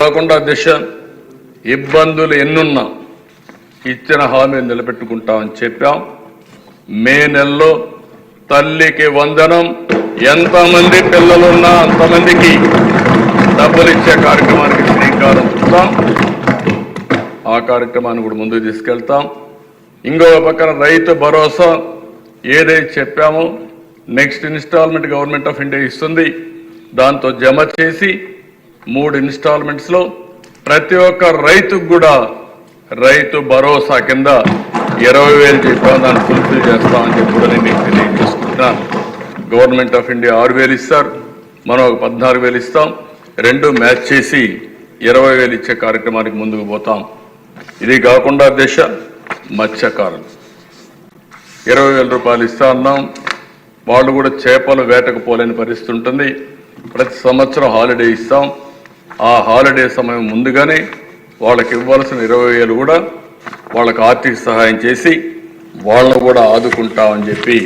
కాకుండా దిశ ఇబ్బందులు ఎన్నున్నా ఇచ్చిన హామీని నిలబెట్టుకుంటామని చెప్పాం. మే నెలలో తల్లికి వందనం, ఎంతమంది పిల్లలున్నా అంతమందికి డబ్బులు ఇచ్చే కార్యక్రమానికి శ్రీకారం చుడతాం. ఆ కార్యక్రమాన్ని కూడా ముందుకు తీసుకెళ్తాం. ఇంకో పక్కన రైతు భరోసా ఏదైతే చెప్పామో next installment Government of India ఇస్తుంది. దాంతో జమ చేసి 3 ఇన్స్టాల్మెంట్స్లో ప్రతి ఒక్క రైతుకు కూడా రైతు భరోసా కింద 20,000 చెప్పాం. దాన్ని ఫుల్ఫిల్ చేస్తామని చెప్పి కూడా నేను మీకు తెలియజేసుకుంటున్నాను. గవర్నమెంట్ ఆఫ్ ఇండియా 6,000 ఇస్తారు, మనం ఒక 14,000 ఇస్తాం. 2 మ్యాచ్ చేసి 20,000 ఇచ్చే కార్యక్రమానికి ముందుకు పోతాం. ఇది కాకుండా దిశ మత్స్యకారులు 20,000 రూపాయలు ఇస్తా ఉన్నాం. వాళ్ళు కూడా చేపలు వేటకు పోలేని పరిస్థితి ఉంటుంది. ప్రతి సంవత్సరం హాలిడే ఇస్తాం. ఆ హాలిడే సమయం ముందుగానే వాళ్ళకి ఇవ్వాల్సిన 20,000 కూడా వాళ్ళకి ఆర్థిక సహాయం చేసి వాళ్ళను కూడా ఆదుకుంటామని చెప్పి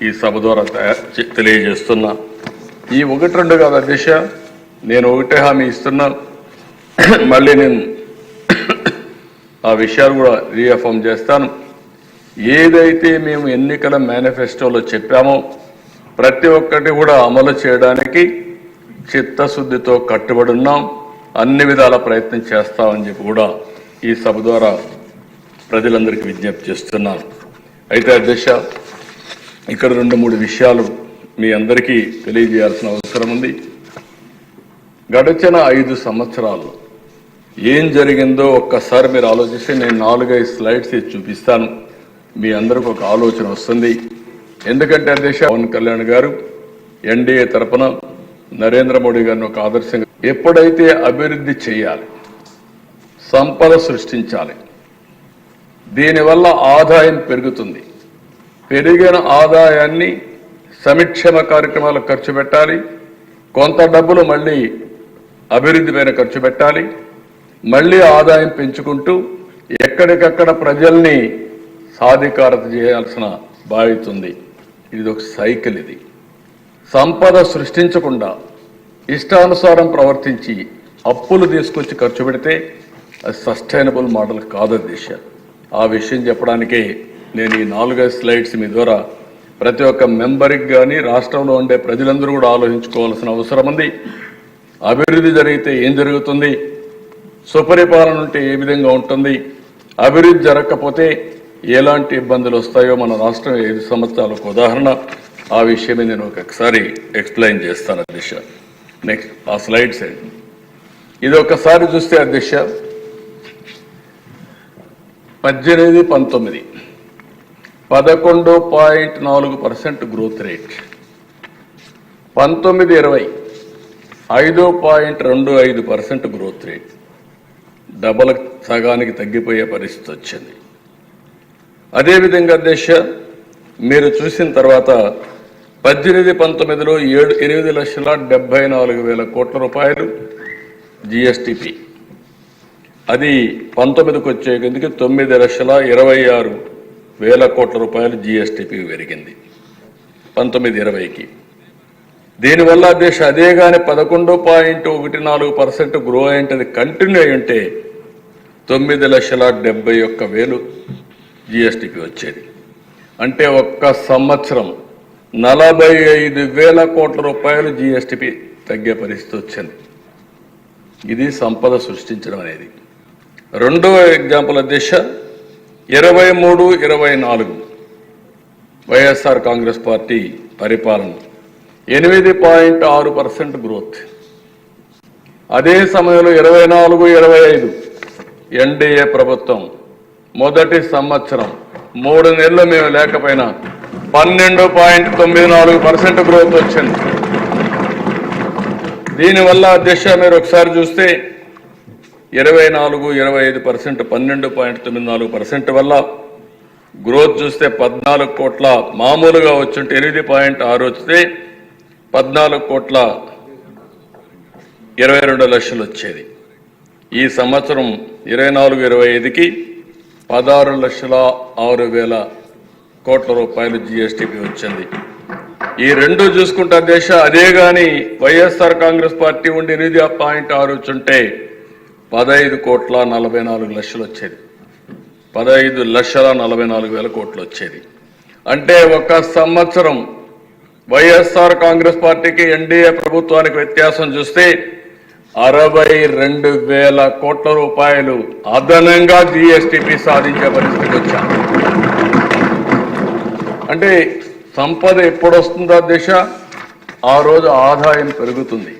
ఈ సభ ద్వారా తెలియజేస్తున్నా. ఈ 1-2 కాదు అధ్యక్ష, నేను ఒకటే హామీ ఇస్తున్నా. మళ్ళీ నేను ఆ విషయాలు కూడా రీఅఫర్మ్ చేస్తాను. ఏదైతే మేము ఎన్నికల మేనిఫెస్టోలో చెప్పామో ప్రతి ఒక్కటి కూడా అమలు చేయడానికి చిత్తశుద్ధితో కట్టుబడి ఉన్నాం. అన్ని విధాల ప్రయత్నం చేస్తామని చెప్పి కూడా ఈ సభ ద్వారా ప్రజలందరికీ విజ్ఞప్తి చేస్తున్నాను. అయితే అధ్యక్ష, ఇక్కడ 2-3 విషయాలు మీ అందరికీ తెలియజేయాల్సిన అవసరం ఉంది. గడిచిన 5 సంవత్సరాలు ఏం జరిగిందో ఒక్కసారి మీరు ఆలోచిస్తే నేను 4-5 స్లైడ్స్ చూపిస్తాను. మీ అందరికి ఒక ఆలోచన వస్తుంది. ఎందుకంటే అధ్యక్ష పవన్ కళ్యాణ్ గారు ఎన్డీఏ తరపున నరేంద్ర మోడీ గారిని ఒక ఆదర్శంగా ఎప్పుడైతే అభివృద్ధి చేయాలి, సంపద సృష్టించాలి, దీనివల్ల ఆదాయం పెరుగుతుంది, పెరిగిన ఆదాయాన్ని సంక్షేమ కార్యక్రమాలకు ఖర్చు పెట్టాలి, కొంత డబ్బులు మళ్ళీ అభివృద్ధి పైన ఖర్చు పెట్టాలి, మళ్ళీ ఆదాయం పెంచుకుంటూ ఎక్కడికక్కడ ప్రజల్ని సాధికారత చేయాల్సిన బాధ్యత ఉంది. ఇది ఒక సైకిల్. ఇది సంపద సృష్టించకుండా ఇష్టానుసారం ప్రవర్తించి అప్పులు తీసుకొచ్చి ఖర్చు పెడితే అది సస్టైనబుల్ మోడల్ కాదు దిశ. ఆ విషయం చెప్పడానికే నేను ఈ 4-5 స్లైడ్స్ మీ ద్వారా ప్రతి ఒక్క మెంబర్కి కానీ రాష్ట్రంలో ఉండే ప్రజలందరూ కూడా ఆలోచించుకోవాల్సిన అవసరం ఉంది. అభివృద్ధి జరిగితే ఏం జరుగుతుంది, సుపరిపాలన ఉంటే ఏ విధంగా ఉంటుంది, అభివృద్ధి జరగకపోతే ఎలాంటి ఇబ్బందులు వస్తాయో మన రాష్ట్రం 5 సంవత్సరాలకు ఉదాహరణ. ఆ విషయమే నేను ఒకసారి ఎక్స్ప్లెయిన్ చేస్తాను అధ్యక్ష. నెక్స్ట్ ఆ స్లైడ్స్ అండి. ఇది ఒకసారి చూస్తే అధ్యక్ష 18-19 11.4% growth rate, 19-20 5.25% growth rate, double సగానికి తగ్గిపోయే పరిస్థితి వచ్చింది. అదేవిధంగా అధ్యక్ష మీరు చూసిన తర్వాత 18-19లో 8,74,000 కోట్ల రూపాయలు జిఎస్టిపి, అది 19కి వచ్చేందుకు 9,26,000 కోట్ల రూపాయలు జిఎస్టిపి పెరిగింది 19-20కి. దీనివల్ల అధ్యక్ష అదే కానీ 11.14% గ్రో అయింటది కంటిన్యూ అయి ఉంటే 9,71,000 జిఎస్టిపి వచ్చేది. అంటే ఒక్క సంవత్సరం 45,000 కోట్ల రూపాయలు జిఎస్టిపి తగ్గే పరిస్థితి వచ్చింది. ఇది సంపద సృష్టించడం అనేది. రెండవ ఎగ్జాంపుల్ అధ్యక్ష 23-24 వైఎస్ఆర్ కాంగ్రెస్ పార్టీ పరిపాలన 8.6% గ్రోత్. అదే సమయంలో 24-25 ఎన్డీఏ ప్రభుత్వం మొదటి సంవత్సరం 3 నెలలు మేము లేకపోయినా 12.94% గ్రోత్ వచ్చింది. దీనివల్ల అధ్యక్ష మీరు ఒకసారి చూస్తే 24-25% 12.94% వల్ల గ్రోత్ చూస్తే 14 కోట్ల మామూలుగా వచ్చుంటే 8.6 వస్తే 14,22,00,000 వచ్చేది. ఈ సంవత్సరం 24-25కి 16,06,000 కోట్ల రూపాయలు జిఎస్టిపి వచ్చింది. ఈ రెండు చూసుకుంటే దేశ అదే గాని వైఎస్ఆర్ కాంగ్రెస్ పార్టీ ఉండి 8.6 వచ్చుంటే 15,44,00,000 వచ్చేది. 15,44,000 కోట్లు వచ్చేది. అంటే ఒక సంవత్సరం వైఎస్ఆర్ కాంగ్రెస్ పార్టీకి ఎన్డీఏ ప్రభుత్వానికి వ్యత్యాసం చూస్తే 62,000 కోట్ల రూపాయలు అదనంగా జీఎస్టీపీ సాధించే పరిస్థితికి వచ్చాం. అంటే సంపద ఎప్పుడు వస్తుందో దిశ ఆ రోజు ఆదాయం పెరుగుతుంది,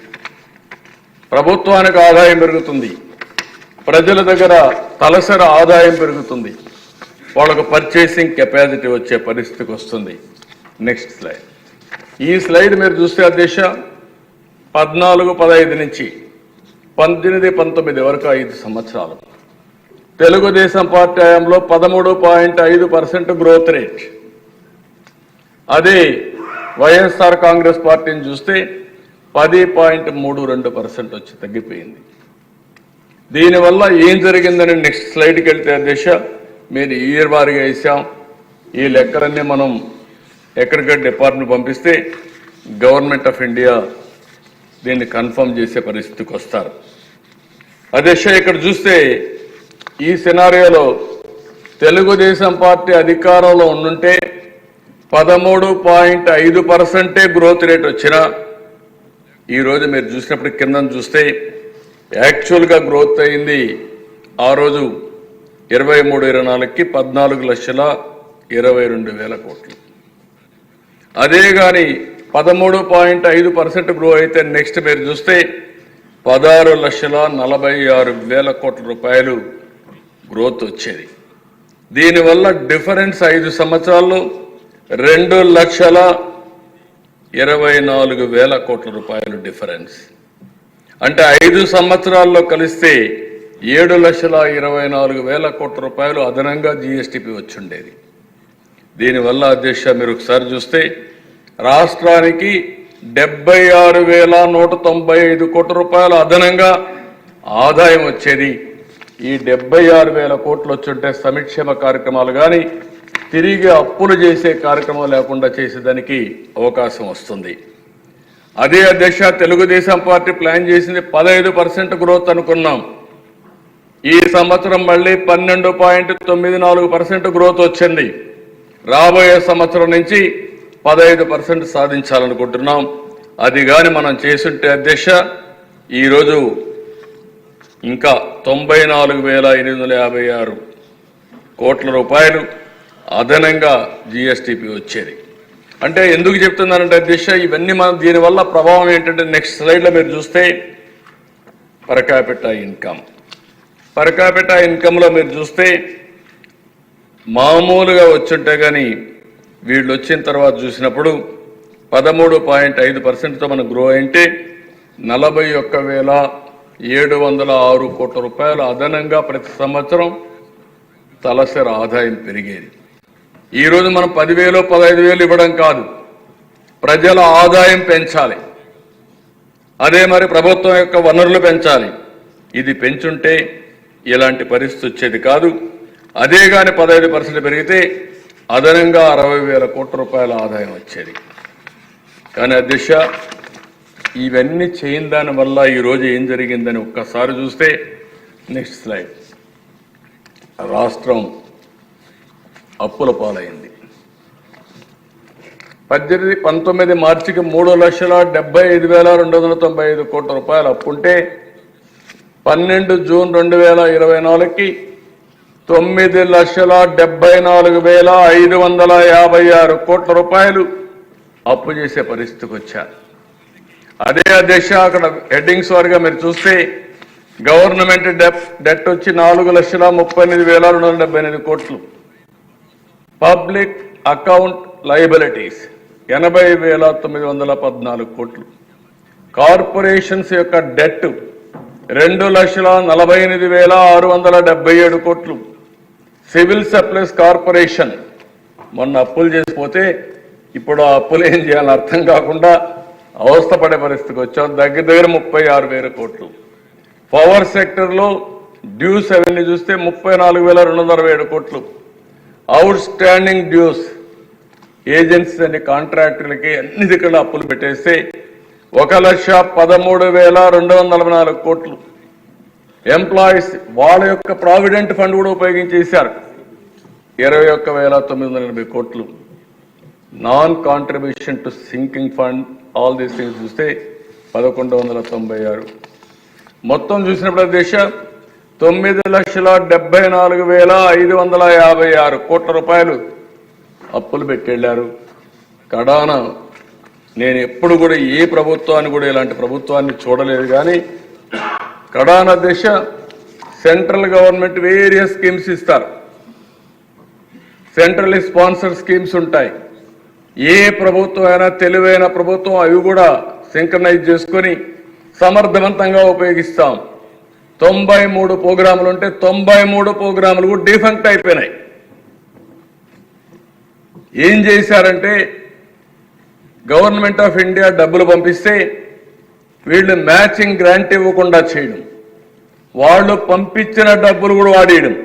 ప్రభుత్వానికి ఆదాయం పెరుగుతుంది, ప్రజల దగ్గర తలసరి ఆదాయం పెరుగుతుంది, వాళ్ళకు పర్చేసింగ్ కెపాసిటీ వచ్చే పరిస్థితికి వస్తుంది. Next slide. ఈ స్లైడ్ మీరు చూస్తే అధ్యక్ష 14-15 నుంచి 18-19 వరకు 5 సంవత్సరాలు తెలుగుదేశం పార్టీ హయాంలో 13.5% గ్రోత్ రేట్. అదే వైఎస్ఆర్ కాంగ్రెస్ పార్టీని చూస్తే 10.32% వచ్చి తగ్గిపోయింది. దీనివల్ల ఏం జరిగిందని నెక్స్ట్ స్లైడ్కి వెళ్తే అధ్యక్ష మీరు ఇయర్ వారీగా వేసాం. ఈ లెక్కలన్నీ మనం ఎక్కడికక్కడ డిపార్ట్మెంట్ పంపిస్తే గవర్నమెంట్ ఆఫ్ ఇండియా దీన్ని కన్ఫర్మ్ చేసే పరిస్థితికి వస్తారు. అధ్యక్ష ఇక్కడ చూస్తే ఈ సినారియోలో తెలుగుదేశం పార్టీ అధికారంలో ఉండుంటే 13.5% గ్రోత్ రేట్ వచ్చినా ఈరోజు మీరు చూసినప్పుడు కింద చూస్తే యాక్చువల్గా గ్రోత్ అయింది ఆ రోజు 23-24కి 14,22,000 కోట్లు. అదే కానీ 13.5% గ్రో అయితే నెక్స్ట్ మీరు చూస్తే 16,46,000 కోట్ల రూపాయలు గ్రోత్ వచ్చేది. దీనివల్ల డిఫరెన్స్ 5 సంవత్సరాల్లో 2,24,000 కోట్ల రూపాయలు డిఫరెన్స్. అంటే 5 సంవత్సరాల్లో కలిస్తే 7,24,000 కోట్ల రూపాయలు అదనంగా జీఎస్టీపీ వచ్చిండేది. దీనివల్ల అధ్యక్ష మీరు ఒకసారి చూస్తే రాష్ట్రానికి 76,195 కోట్ల రూపాయలు అదనంగా ఆదాయం వచ్చేది. ఈ 76,000 కోట్లు వచ్చుంటే సంక్షేమ కార్యక్రమాలు కానీ తిరిగి అప్పులు చేసే కార్యక్రమం లేకుండా చేసేదానికి అవకాశం వస్తుంది. అదే అధ్యక్ష తెలుగుదేశం పార్టీ ప్లాన్ చేసింది 15% గ్రోత్ అనుకున్నాం. ఈ సంవత్సరం మళ్ళీ 12.94% గ్రోత్ వచ్చింది. రాబోయే సంవత్సరం నుంచి 15% సాధించాలనుకుంటున్నాం. అది కానీ మనం చేసుంటే అధ్యక్ష ఈరోజు ఇంకా 94,856 కోట్ల రూపాయలు అదనంగా జీఎస్టీపీ వచ్చేది. అంటే ఎందుకు చెప్తున్నానంటే అధ్యక్ష ఇవన్నీ మనం దీనివల్ల ప్రభావం ఏంటంటే నెక్స్ట్ స్లైడ్లో మీరు చూస్తే పర్ క్యాపిటా ఇన్కంలో మీరు చూస్తే మామూలుగా వచ్చుంటే కానీ వీళ్ళు వచ్చిన తర్వాత చూసినప్పుడు 13.5%తో మనం గ్రో అయితే 41,706 కోట్ల రూపాయలు అదనంగా ప్రతి సంవత్సరం తలసరి ఆదాయం పెరిగేది. ఈరోజు మనం 10,000 15,000 ఇవ్వడం కాదు, ప్రజల ఆదాయం పెంచాలి. అదే మరి ప్రభుత్వం యొక్క వనరులు పెంచాలి. ఇది పెంచుంటే ఇలాంటి పరిస్థితి వచ్చేది కాదు. అదే కానీ 15% పెరిగితే అదనంగా 60,000 కోట్ల రూపాయల ఆదాయం వచ్చేది. కానీ అధ్యక్ష ఇవన్నీ చేయని దాని వల్ల ఈరోజు ఏం జరిగిందని ఒక్కసారి చూస్తే నెక్స్ట్ స్లైడ్. రాష్ట్రం అప్పుల పాలైంది. 18-19 మార్చికి 3,75,295 కోట్ల రూపాయలు అప్పుంటే 12 జూన్ 2024కి 9,74,556 కోట్ల రూపాయలు అప్పు చేసే పరిస్థితికి వచ్చారు. అదే అధ్యక్ష అక్కడ హెడ్డింగ్స్ వారిగా మీరు చూస్తే గవర్నమెంట్ డెట్ వచ్చి 4,38,278 కోట్లు, పబ్లిక్ అకౌంట్ లయబిలిటీస్ 80,914 కోట్లు, కార్పొరేషన్స్ యొక్క డెట్ 2,48,677 కోట్లు, సివిల్ సప్లైస్ కార్పొరేషన్ మొన్న అప్పులు చేసిపోతే ఇప్పుడు ఆ అప్పులు ఏం చేయాలని అర్థం కాకుండా అవస్థపడే పరిస్థితికి వచ్చాం. దగ్గర 36,000 కోట్లు. పవర్ సెక్టర్లో డ్యూస్ అవన్నీ చూస్తే 34,267 కోట్లు. అవుట్ స్టాండింగ్ డ్యూస్ ఏజెన్సీస్ అన్ని కాంట్రాక్టర్లకి అన్ని దగ్గర అప్పులు పెట్టేస్తే 1,13,244 కోట్లు. ఎంప్లాయీస్ వాళ్ళ యొక్క ప్రావిడెంట్ ఫండ్ కూడా ఉపయోగించేశారు. 21,980 కోట్లు. Non contribution to sinking fund all these things చూస్తే 1196. మొత్తం చూసినప్పుడు దేశ 9,74,556 కోట్ల రూపాయలు అప్పులు పెట్టెళ్లారు. కడాన నేను ఎప్పుడు కూడా ఏ ప్రభుత్వాన్ని కూడా ఇలాంటి ప్రభుత్వాన్ని చూడలేదు. కానీ కడాన దిశ సెంట్రల్ గవర్నమెంట్ వేరియస్ స్కీమ్స్ ఇస్తారు. సెంట్రల్ స్పాన్సర్ స్కీమ్స్ ఉంటాయి. ఏ ప్రభుత్వం అయినా తెలివైన ప్రభుత్వం అవి కూడా సింక్రనైజ్ చేసుకొని సమర్థవంతంగా ఉపయోగిస్తాం. 93 ప్రోగ్రాములు ఉంటే 93 ప్రోగ్రాములు కూడా డిఫంక్ట్ అయిపోయినాయి. ఏం చేశారంటే గవర్నమెంట్ ఆఫ్ ఇండియా డబ్బులు పంపిస్తే వీళ్ళు మ్యాచింగ్ గ్రాంట్ ఇవ్వకుండా చేయడం, వాళ్ళు పంపించిన డబ్బులు కూడా వాడేయడం,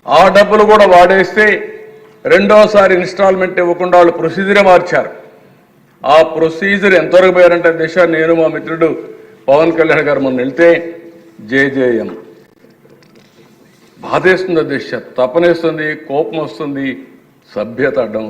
ఆ డబ్బులు కూడా వాడేస్తే రెండోసారి ఇన్స్టాల్మెంట్ ఇవ్వకుండా వాళ్ళు ప్రొసీజరే మార్చారు. ఆ ప్రొసీజర్ ఎంతవరకు పోయారంటే దిశ నేను మా మిత్రుడు పవన్ కళ్యాణ్ గారు మొన్న వెళ్తే జేజేఎం బాధేస్తుంది. దిశ తపనేస్తుంది, కోపం వస్తుంది, సభ్యత అడ్డం